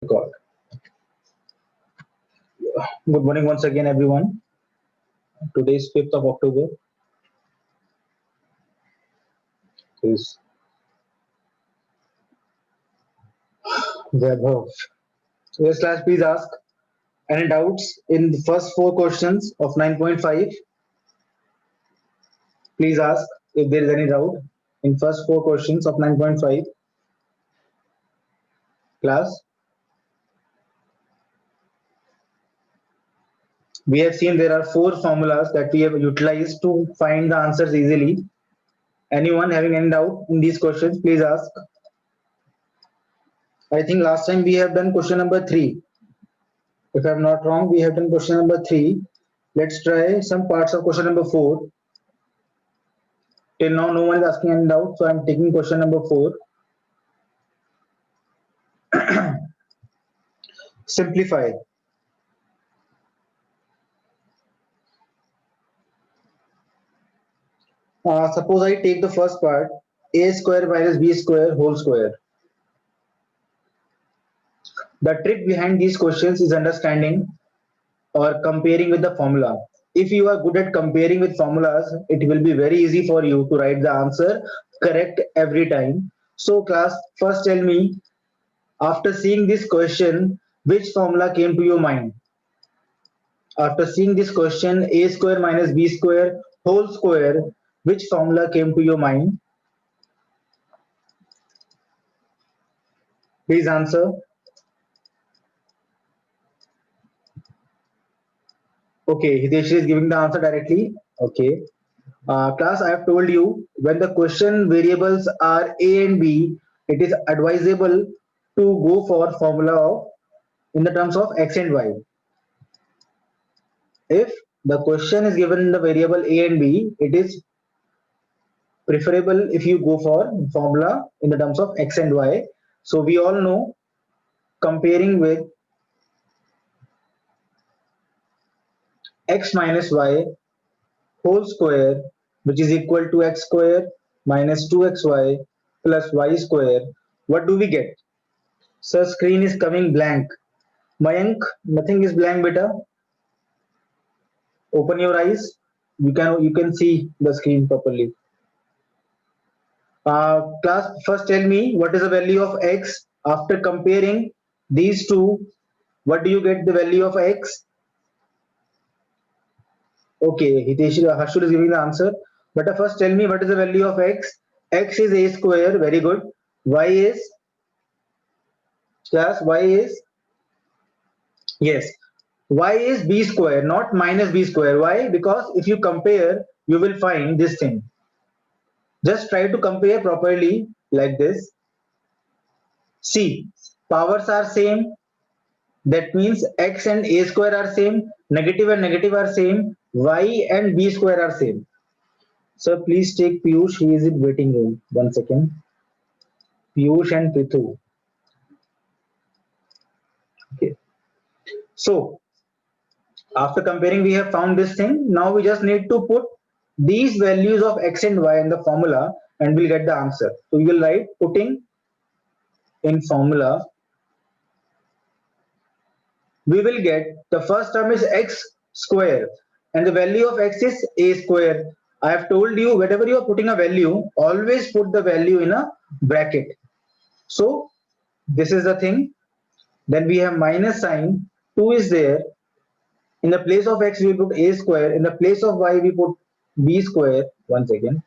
God. Good morning once again, everyone. Today is 5th of October. Is Vaibhav. So, yes, class, please ask any doubts in the first four questions of 9.5. Please ask if there is any doubt in first four questions of 9.5. Class, we have seen there are four formulas that we have utilized to find the answers easily. Anyone having any doubt in these questions, please ask. I think last time we have done question number 3. If I'm not wrong, we have done question number 3. Let's try some parts of question number 4. Till now, no one is asking any doubt, so I'm taking question number 4. Simplify. Suppose I take the first part, a square minus b square whole square. The trick behind these questions is understanding or comparing with the formula. If you are good at comparing with formulas, it will be very easy for you to write the answer correct every time. So class, first tell me, after seeing this question, which formula came to your mind? After seeing this question, a square minus b square whole square, which formula came to your mind? Please answer. Okay, Hitesh is giving the answer directly. Okay. Class, I have told you, when the question variables are a and b, it is advisable to go for formula of in the terms of x and y. If the question is given in the variable a and b, it is preferable if you go for formula in the terms of x and y. So we all know, comparing with x minus y whole square, which is equal to x square minus 2xy plus y square, what do we get? So screen is coming blank. Mayank, nothing is blank, beta. Open your eyes. You can see the screen properly. Class, first tell me what is the value of x after comparing these two. What do you get the value of x? Okay, Hitesh, Harshul is giving the answer. But first tell me what is the value of x? X is a square, very good. Y is, class, y is, yes, y is b square, not minus b square. Why? Because if you compare, you will find this thing. Just try to compare properly like this. See, powers are same. That means x and a square are same. Negative and negative are same. Y and b square are same. So please take Piyush. He is in waiting room. 1 second. Piyush and Prithu. Okay. So after comparing, we have found this thing. Now we just need to put these values of x and y in the formula and we'll get the answer. So we will write putting in formula. We will get the first term is x square and the value of x is a square. I have told you, whenever you are putting a value, always put the value in a bracket. So this is the thing. Then we have minus sign. 2 is there. In the place of x, we put a square. In the place of y, we put b square. Once again,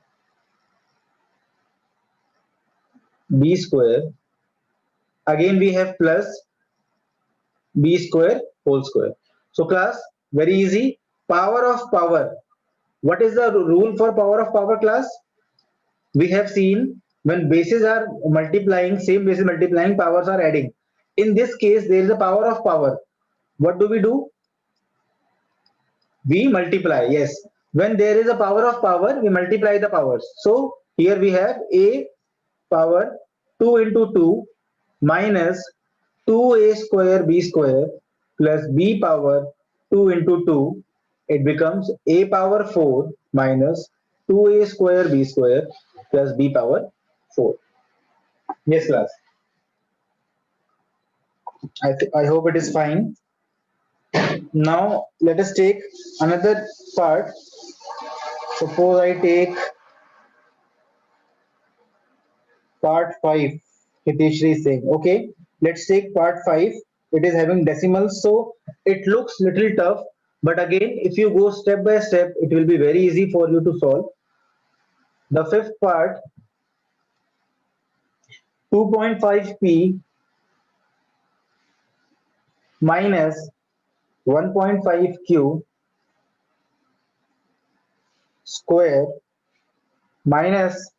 b square. Again, we have plus b square whole square. So class, very easy. Power of power. What is the rule for power of power, class? We have seen when bases are multiplying, same bases multiplying, powers are adding. In this case, there is a power of power. What do? We multiply. Yes. When there is a power of power, we multiply the powers. So here we have a power 2 into 2 minus 2a square b square plus b power 2 into 2. It becomes a power 4 minus 2a square b square plus b power 4. Yes, class. I hope it is fine. Now let us take another part. Suppose I take part 5. Hiteshri is saying, okay, let's take part 5. It is having decimals, so it looks little tough. But again, if you go step by step, it will be very easy for you to solve. The fifth part, 2.5p minus 1.5q square minus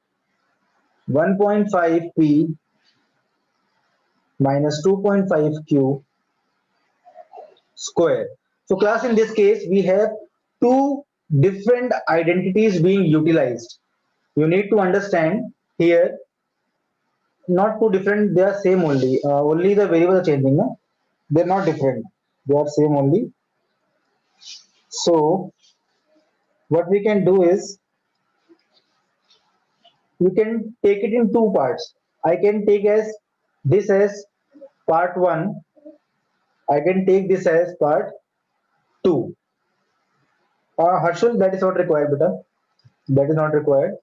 1.5p minus 2.5q square. So class, in this case, we have two different identities being utilized. You need to understand here, not two different, they are same only. Only the variables are changing. No? They're not different. They are same only. So what we can do is we can take it in two parts. I can take as this as part 1. I can take this as part 2. Harshul, that is not required, beta. That is not required.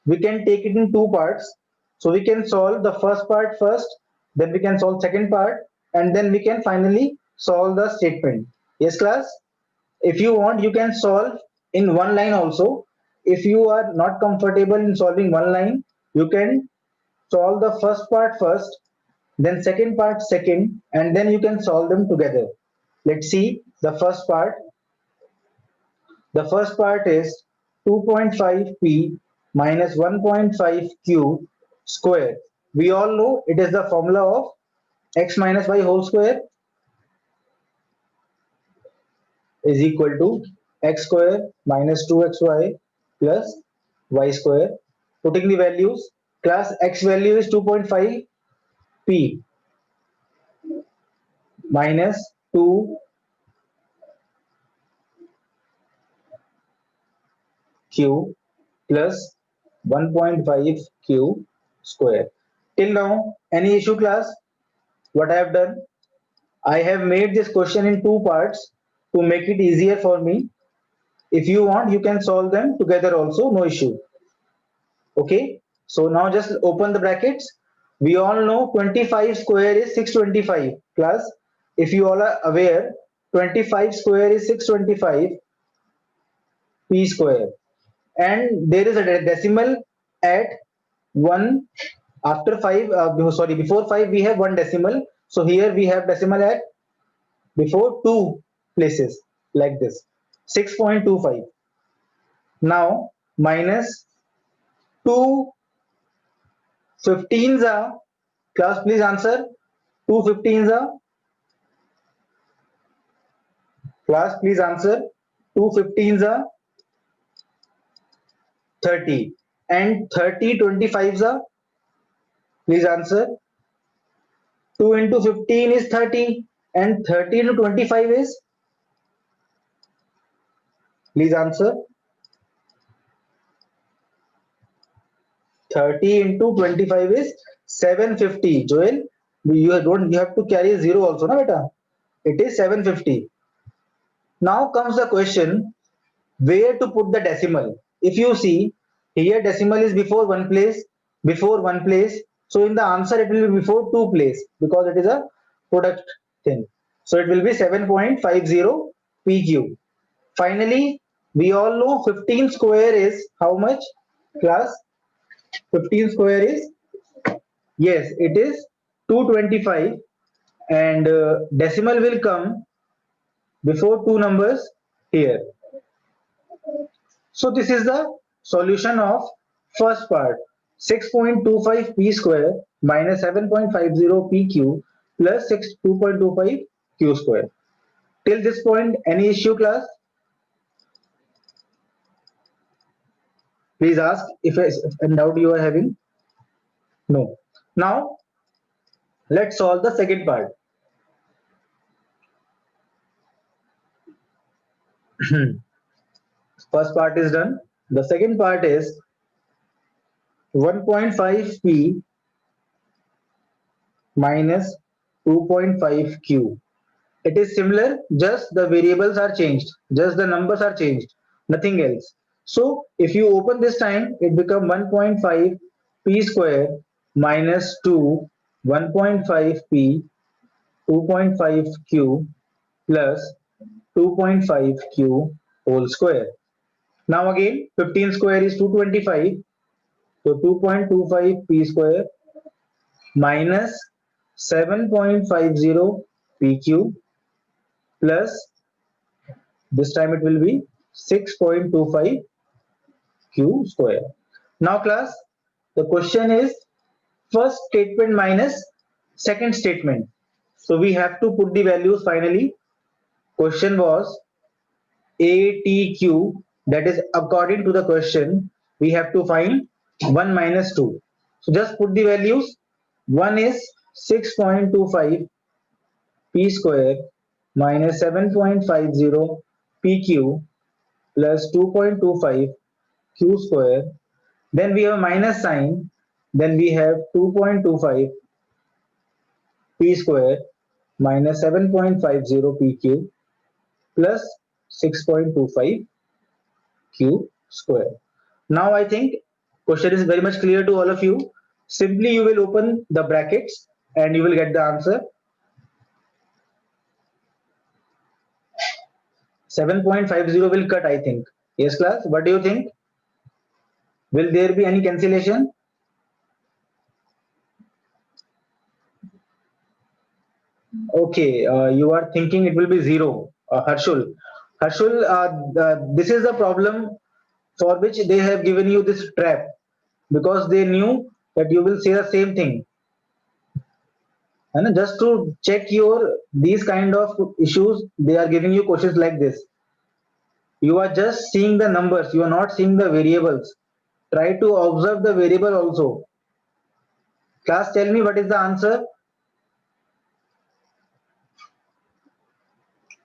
We can take it in two parts. So we can solve the first part first, then we can solve second part, and then we can finally solve the statement. Yes, class? If you want, you can solve in one line also. If you are not comfortable in solving one line, you can solve the first part first, then second part second, and then you can solve them together. Let's see the first part. The first part is 2.5p minus 1.5q square. We all know it is the formula of x minus y whole square is equal to x square minus 2xy plus y square. Putting the values, class, x value is 2.5p minus 2q plus 1.5q square. Till now, any issue, class? What I have done? I have made this question in two parts to make it easier for me. If you want, you can solve them together also, no issue. Okay, so now just open the brackets. We all know 25 square is 625. Plus, if you all are aware, 25 square is 625 p square, and there is a decimal at 1 after 5. Sorry, before 5 we have one decimal, so here we have decimal at before two places, like this, 6.25. Now minus 2 15s are, class, please answer. 2 15s are, class, please answer. 2 15s are 30, and 30 25s are, please answer. 2 into 15 is 30, and 30 into 25 is, please answer. 30 into 25 is 750. Joel, you have to carry a zero also, na beta? It is 750. Now comes the question, where to put the decimal. If you see here, decimal is before one place, before one place. So in the answer it will be before two place, because it is a product thing. So it will be 7.50 PQ. Finally, we all know 15 square is how much, class? 15 square is, yes, it is 225, and decimal will come before two numbers here. So this is the solution of first part, 6.25 p square minus 7.50 pq plus 2.25 q square. Till this point, any issue, class? Please ask if any doubt you are having. No. Now let's solve the second part. First part is done. The second part is 1.5p minus 2.5q. It is similar, just the variables are changed, just the numbers are changed, nothing else. So if you open this time, it become 1.5 p square minus 2 1.5 p 2.5 q plus 2.5 q whole square. Now again 15 square is 225, so 2.25 p square minus 7.50 pq plus, this time it will be 6.25 q square. Now class, the question is first statement minus second statement. So we have to put the values finally. Question was ATQ, that is according to the question, we have to find 1 minus 2. So just put the values. 1 is 6.25 p square minus 7.50 pq plus 2.25 q square. Then we have a minus sign. Then we have 2.25 p square minus 7.50 pq plus 6.25 q square. Now I think question is very much clear to all of you. Simply you will open the brackets and you will get the answer. 7.50 will cut, I think. Yes class, what do you think? Will there be any cancellation? Okay, you are thinking it will be 0. Harshul, this is the problem for which they have given you this trap, because they knew that you will say the same thing. And just to check your these kind of issues, they are giving you questions like this. You are just seeing the numbers, you are not seeing the variables. Try to observe the variable also. Class, tell me what is the answer.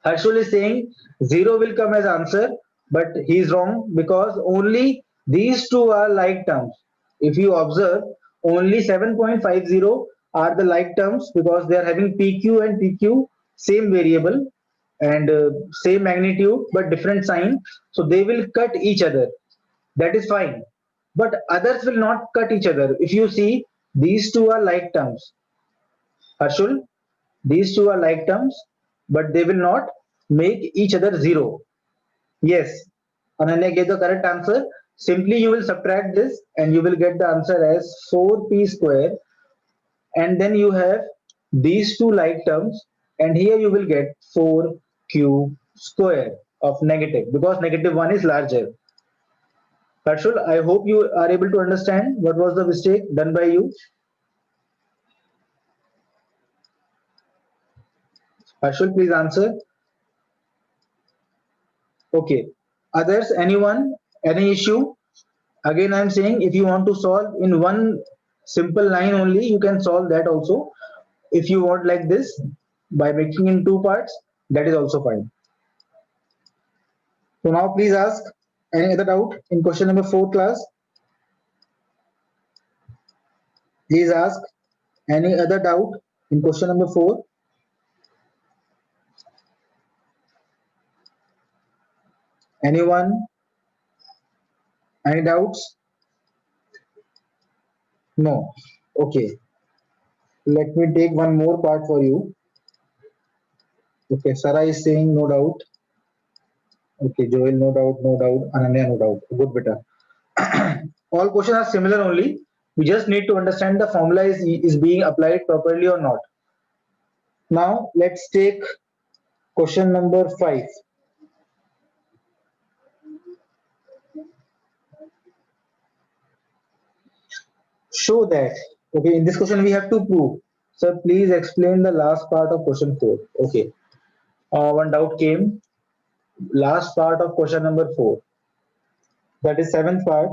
Harshul is saying 0 will come as answer, but he is wrong because only these two are like terms. If you observe, only 7.50 are the like terms because they are having PQ and PQ, same variable and same magnitude but different sign. So they will cut each other. That is fine. But others will not cut each other. If you see, these two are like terms. Harshul, these two are like terms, but they will not make each other 0. Yes, Ananya gave the correct answer. Simply you will subtract this and you will get the answer as 4p square. And then you have these two like terms, and here you will get 4q square of negative, because negative 1 is larger. Harshul, I hope you are able to understand what was the mistake done by you. Harshul, please answer. Okay. Others, anyone, any issue? Again, I'm saying if you want to solve in one simple line only, you can solve that also. If you want like this, by making in two parts, that is also fine. So now please ask any other doubt in question number 4 class. Please ask any other doubt in question number 4. Anyone? Any doubts? No. Okay. Let me take one more part for you. Okay, Sarah is saying no doubt. Okay, Joel, no doubt, no doubt. Ananya, no doubt. Good, beta. All questions are similar only. We just need to understand the formula is being applied properly or not. Now, let's take question number 5. Show that. Okay, in this question we have to prove. So please explain the last part of question 4. Okay. One doubt came. Last part of question number 4. That is seventh part.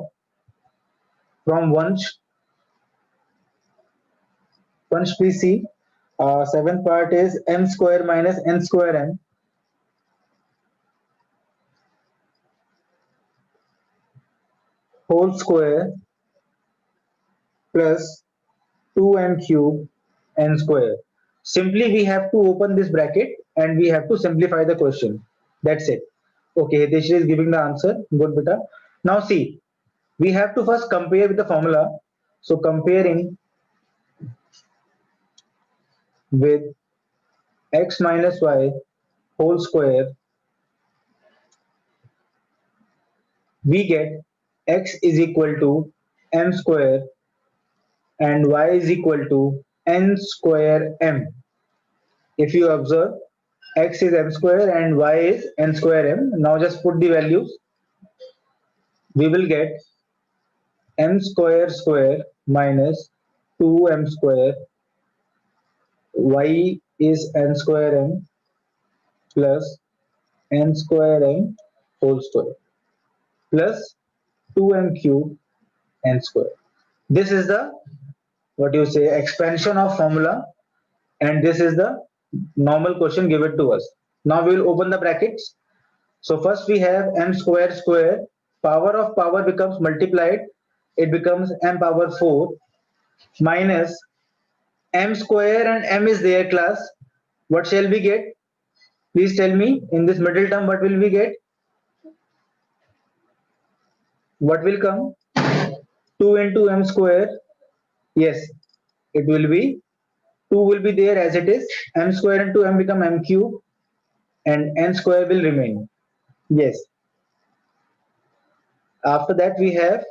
From Vansh. Vansh, please see. Seventh part is m square minus n square n whole square plus 2m cube n square. Simply we have to open this bracket and we have to simplify the question. That's it. Okay, Hitesh is giving the answer. Good, beta. Now see, we have to first compare with the formula. So comparing with x minus y whole square, we get x is equal to m square and y is equal to n square m. If you observe, x is m square and y is n square m. Now just put the values. We will get m square square minus 2m square, y is n square m plus n square m whole square plus 2m cube n square. This is the, what you say, expansion of formula, and this is the normal question given to us. Now we will open the brackets. So first we have m square square, power of power becomes multiplied, it becomes m power 4 minus m square, and m is there class. What shall we get? Please tell me, in this middle term what will we get? What will come? 2 into m square. Yes, it will be 2 will be there as it is. M square into m become m cube and n square will remain. Yes. After that we have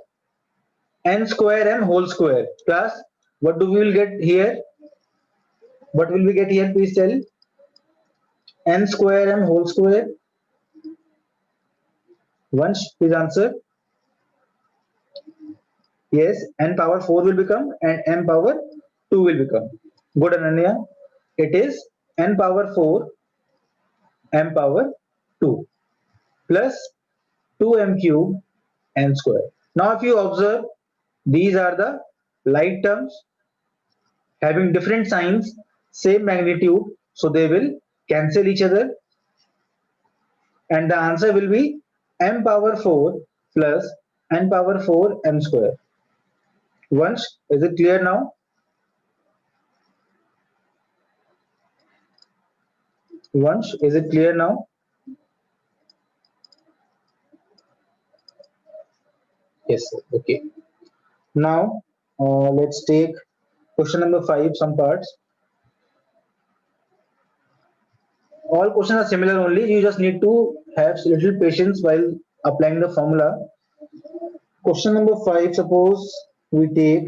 n square m whole square plus, what do we will get here? What will we get here? Please tell. N square m whole square. Once, please answer. Yes, n power 4 will become and m power 2 will become. Good, Ananya. It is n power 4 m power 2 plus 2m cube n square. Now if you observe, these are the like terms having different signs, same magnitude, so they will cancel each other, and the answer will be m power 4 plus n power 4 m square. Once, is it clear now? Once, is it clear now? Yes, sir. Okay. Now, let's take question number 5, some parts. All questions are similar only. You just need to have little patience while applying the formula. Question number 5, suppose we take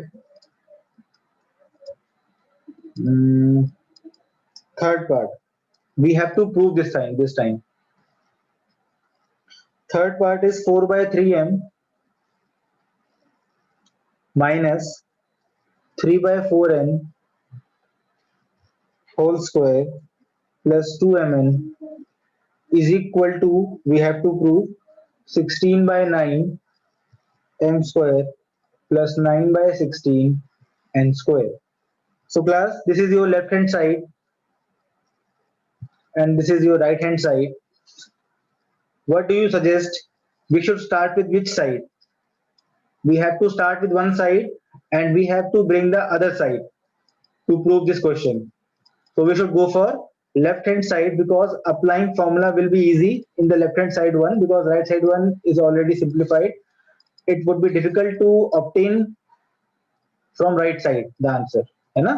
third part. We have to prove this time. Third part is 4 by 3m minus 3 by 4n whole square plus 2mn is equal to, we have to prove 16 by 9 m square plus 9 by 16 n square. So class, this is your left hand side and this is your right hand side. What do you suggest? We should start with which side? We have to start with one side and we have to bring the other side to prove this question. So we should go for left hand side, because applying formula will be easy in the left hand side one, because right side one is already simplified. It would be difficult to obtain from right side the answer. Hai.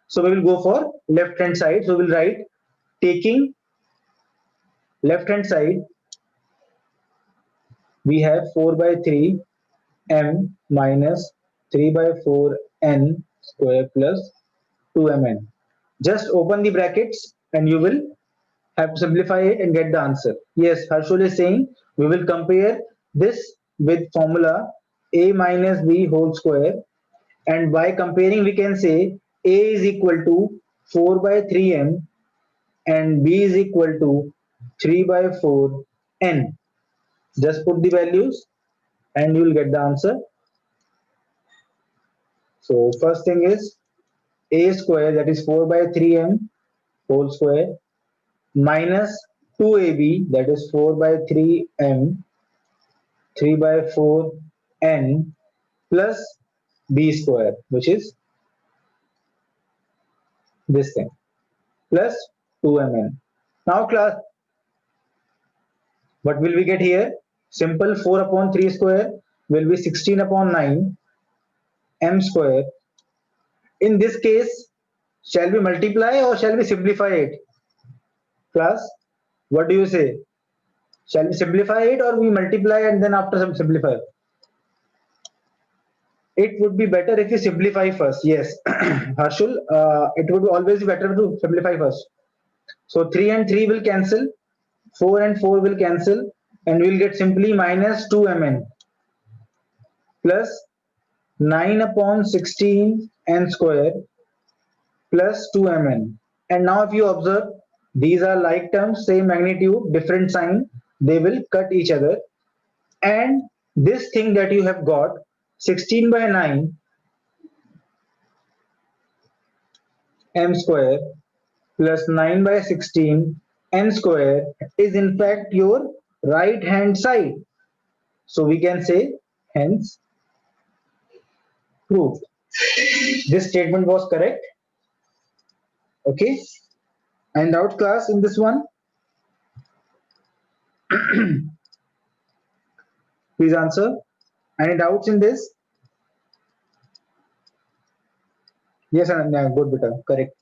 So we will go for left hand side. So we will write, taking left hand side, we have 4 by 3 m minus 3 by 4 n square plus 2mn. Just open the brackets and you will have to simplify it and get the answer. Yes, Harshul is saying we will compare this with formula a minus b whole square, and by comparing we can say a is equal to 4 by 3m and b is equal to 3 by 4n. Just put the values and you will get the answer. So first thing is a square, that is 4 by 3m whole square, minus 2ab, that is 4 by 3m 3 by 4n plus b square, which is this thing. plus 2mn. Now class, what will we get here? Simple, 4 upon 3 square will be 16 upon 9 m square. In this case, shall we multiply or shall we simplify it? Class, what do you say? Shall we simplify it or we multiply and then after some simplify? It would be better if you simplify first. Yes, Harshul, it would always be better to simplify first. So 3 and 3 will cancel, 4 and 4 will cancel, and we'll get simply minus 2mn plus 9 upon 16 n square plus 2mn. And now if you observe, these are like terms, same magnitude, different sign, they will cut each other. And this thing that you have got, 16 by 9 m square plus 9 by 16 n square is in fact your right hand side. So we can say hence proved. This statement was correct. Okay. And out class in this one, please answer. Any doubts in this? Yes, Ananya, good beta, correct.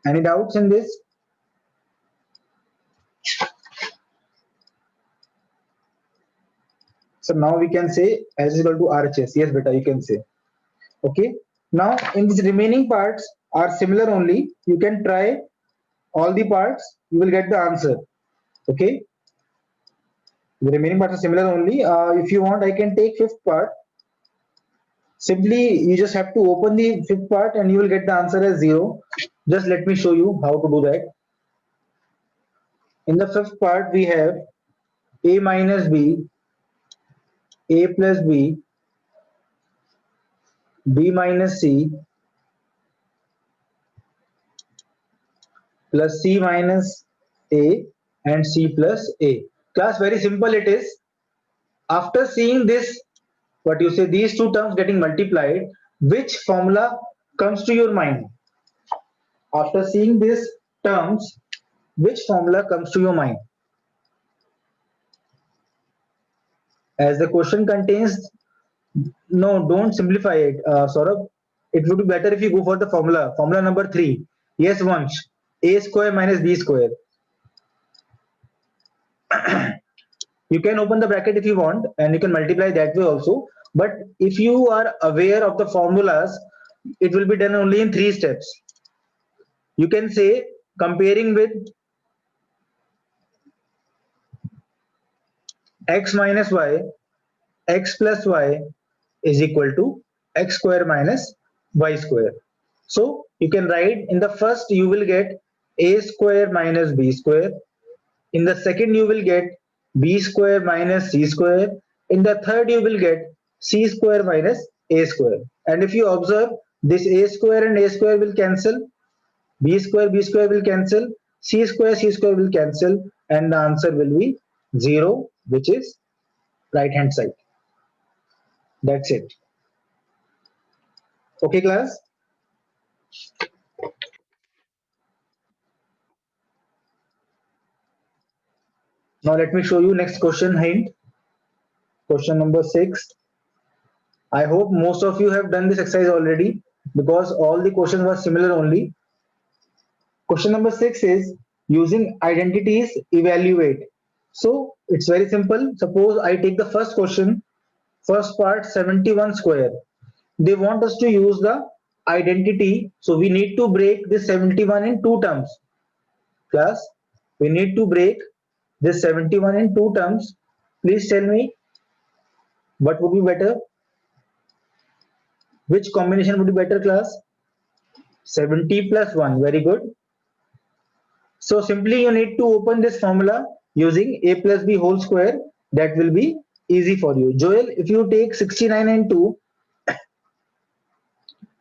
Any doubts in this? So now we can say S is equal to RHS. Yes, beta, you can say. Okay. Now in these remaining parts are similar only. You can try all the parts. You will get the answer. Okay. The remaining parts are similar only. If you want, I can take fifth part. Simply, you just have to open the fifth part and you will get the answer as 0. Just let me show you how to do that. In the fifth part, we have a minus b, a plus b, b minus c, plus c minus a, and c plus a. Class, very simple it is. After seeing this, what you say, these two terms getting multiplied, which formula comes to your mind? After seeing these terms, which formula comes to your mind? As the question contains, no, don't simplify it, Saurabh. It would be better if you go for the formula. Formula number 3. Yes, Vansh. A square minus b square. You can open the bracket if you want and you can multiply that way also. But if you are aware of the formulas, it will be done only in 3 steps. You can say comparing with x minus y, x plus y is equal to x square minus y square. So you can write in the first you will get a square minus b square. In the second you will get b square minus c square. In the third you will get c square minus a square. And if you observe, this a square and a square will cancel, b square will cancel, c square will cancel, and the answer will be 0, which is right hand side. That's it. Okay, class? Now let me show you next question hint. Question number 6. I hope most of you have done this exercise already because all the questions were similar only. Question number 6 is using identities evaluate. So it's very simple. Suppose I take the first question, first part 71 square. They want us to use the identity. So we need to break this 71 in 2 terms. Class, we need to break this 71 in 2 terms. Please tell me what would be better. Which combination would be better, class? 70 plus 1. Very good. So simply you need to open this formula using a plus b whole square. That will be easy for you. Joel, if you take 69 and 2,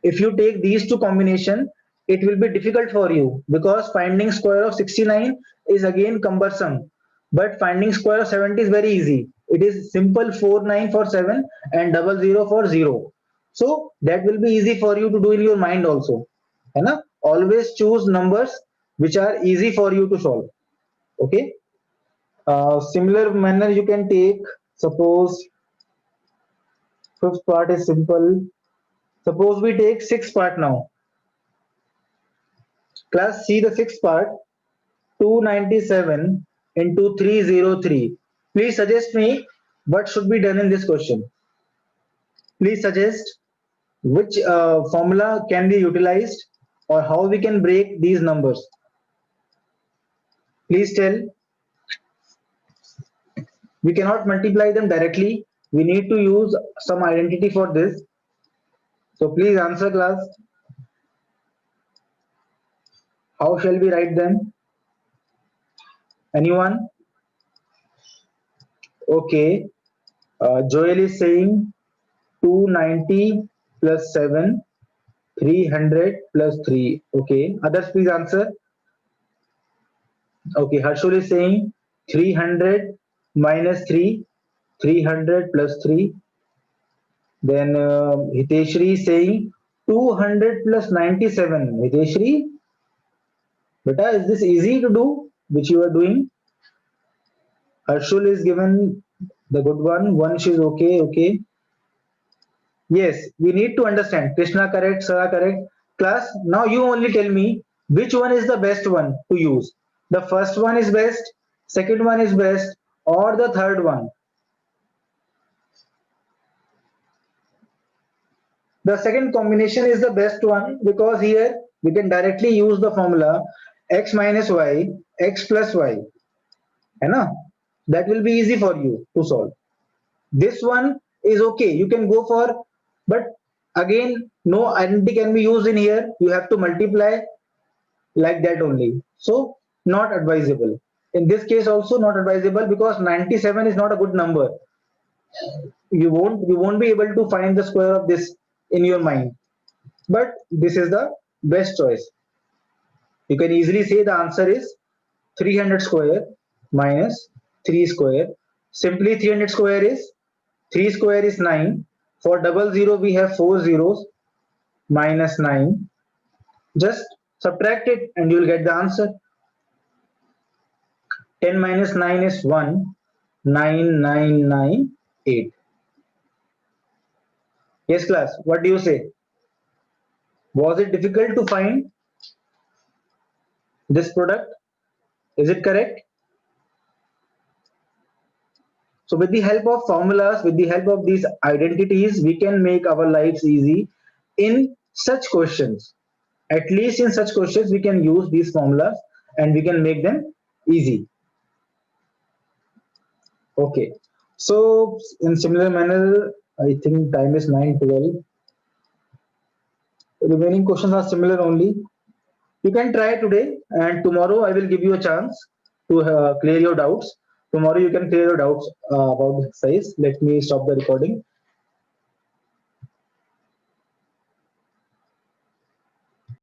if you take these two combination, it will be difficult for you because finding square of 69 is again cumbersome. But finding square of 70 is very easy. It is simple, 49 for 7 and 00 for 0. So that will be easy for you to do in your mind also. है ना? always choose numbers which are easy for you to solve. Okay. Similar manner you can take, suppose fifth part is simple. Suppose we take sixth part now. Class, see the sixth part, 297 into 303. Please suggest me what should be done in this question. Please suggest which formula can be utilized or how we can break these numbers. Please tell. We cannot multiply them directly. We need to use some identity for this. So please answer, class. How shall we write them? Anyone? Okay. Joel is saying 290 plus 7, 300 plus 3. Okay. Others, please answer. Okay. Harshul is saying 300 minus 3, 300 plus 3. Then Hiteshri is saying 200 plus 97. Hiteshri, beta, is this easy to do, which you are doing? Harshul is given the good one. Vansh is okay. Okay. Yes, we need to understand. Krishna correct, Sarah correct. Class, now you only tell me which one is the best one to use. The first one is best, second one is best, or the third one. The second combination is the best one because here we can directly use the formula x minus y, x plus y. Hai. That will be easy for you to solve. This one is okay, you can go for, but again, no identity can be used in here. You have to multiply like that only. So not advisable. In this case also not advisable because 97 is not a good number. You won't be able to find the square of this in your mind. But this is the best choice. You can easily say the answer is 300 square minus 3 square. Simply 300 square is 3 square is 9. For double zero we have 4 zeros minus 9. Just subtract it and you will get the answer. 10 minus 9 is 1. 9998. Yes, class. What do you say? Was it difficult to find this product? Is it correct? So with the help of formulas, with the help of these identities, we can make our lives easy in such questions. At least in such questions, we can use these formulas and we can make them easy. Okay. So in similar manner, I think time is 9:12. The remaining questions are similar only. You can try today and tomorrow I will give you a chance to clear your doubts. Tomorrow you can clear your doubts about the exercise. Let me stop the recording.